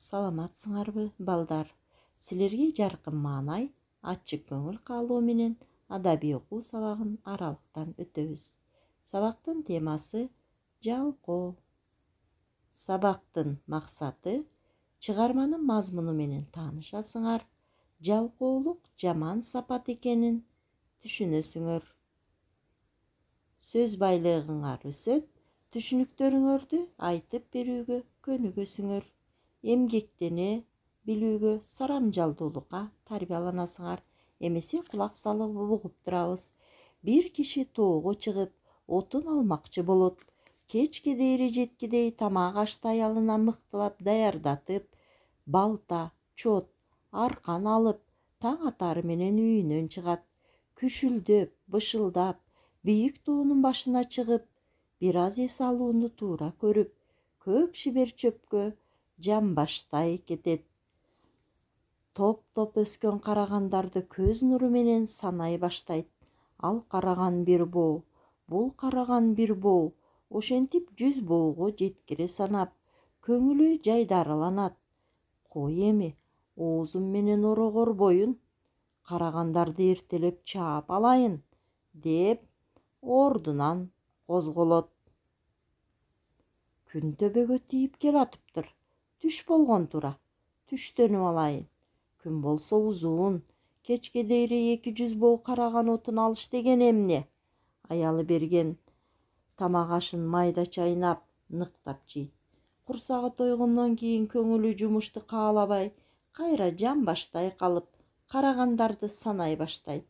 Саламатсыңарбы, балдар? Силерге жаркын маанай, ачык көңүл каалоо менен адабий окуу сабагын аралыктан өтөбүз. Сабактын темасы жалкоо. Сабактын максаты чыгарманын мазмуну менен таанышасыңар, жалкоолук жаман сапат экенин түшүнөсүңөр. Сөз байлыгыңар өсөт, түшүнүктөрүңөрдү айтып берүүгө көнүгөсүңөр. Эмгектене билүүгө, сарамжалдуулукка тарбияланасыңар. Эмесе кулак салып угуп турабыз. Бир киши тоого чыгып, отун алмакчы болот. Кечке дейри жеткидей тамак ашты аялына мыктылап даярдатып, балта, чот, аркан алып, таң атары менен үйүнөн чыгат. Күшүлдөп, бышылдап, бийик тоонун башына чыгып, бир аз эс алууну туура көрүп, көк шибер чөпкө жамбаштай кетет. Топ-топ өскөн карагандарды көз нуру менен санай баштайт. Ал караган бир боо, бул караган бир боо. Ошентип 100 боого жеткире санап, көңүлү жайдарыланат. Кой эми, оозум менен орогор боюн, карагандарды эртелеп чаап алайын, деп ордунан козголот. Күн төбөгө тийип келатыптыр. Түш болгон тура. Түштөнүп алайын. Күн болсо узуун. Кечке дейри 200 боо караган отун алыш деген эмне? Аялы берген тамак ашын майда чайнап, ныктап жейт. Курсагы тойгондон кийин көңүлү жумушту каалабай, кайра жамбаштай калып, карагандарды санай баштайт.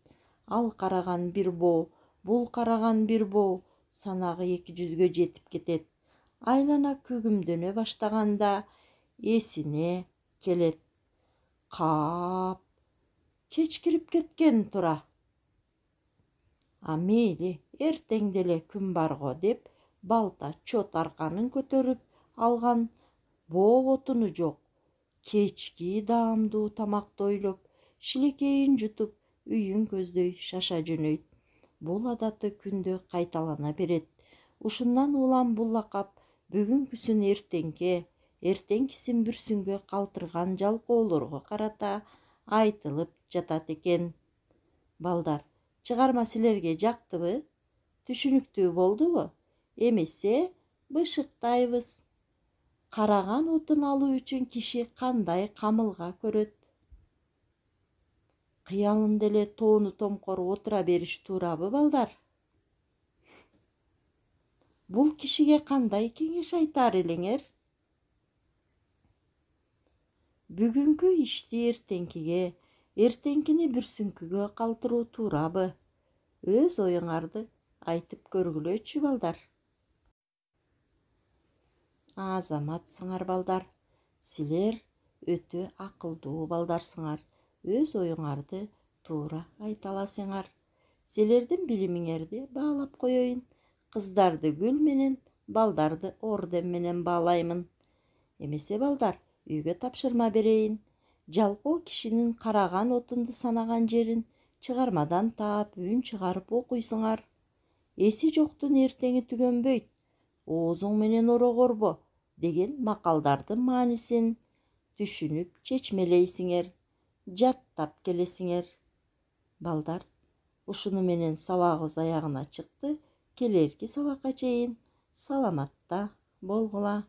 Ал караган бир боо, бул караган бир боо, санагы 200гө жетип кетет. Айлана күгүмдөнө баштаганда эсине келет. Каап, кечкирип кеткен тура. Мейли, эртең деле күн барго деп, балта, чот, арканын көтөрүп алган боо отуну жок. Кечки даамдуу тамакты ойлоп, шилекейин жутуп, үйүн көздөй шаша жөнөйт. Бул адаты күндө кайталана берет. Ушундан улам бул лакап бүгүнкүсүн эртеңке, эртеңкисин бүрсүнгө калтырган жалкоолорго карата айтылып жатат экен. Балдар, чыгарма силерге жактыбы? Түшүнүктүү болдубу? Эмесе бышыктайбыз. Караган отун алуу үчүн киши кандай камылга көрөт? Кыялында эле тоону томкоруп отура бериш туурабы, балдар? Бул кишиге кандай кеңеш айтаар элеңер? Бүгүнкү ишти эртеңкиге, эртеңкини бүрсүңкүгө калтыруу туурабы? Өз оюңарды айтып көргүлөчү, балдар. Азаматсыңар, балдар. Силер өтө акылдуу балдарсыңар. Өз оюңарды туура айта аласыңар. Силердин билимиңерди баалап коеюн. Кыздарды гүл менен, балдарды орден менен баалаймын. Эмесе, балдар, үйгө тапшырма берейин. Жалкоо кишинин караган отунду санаган жерин чыгармадан таап, үн чыгарып окуйсуңар. Эси жоктун эртеңи түгөнбөйт. Оозуң менен орогорбо деген макалдардын маанисин түшүнүп чечмелейсиңер, жаттап келесиңер. Балдар, ушуну менен сабагыбыз аягына чыкты. Келерки сабакка чейин саламатта болгула.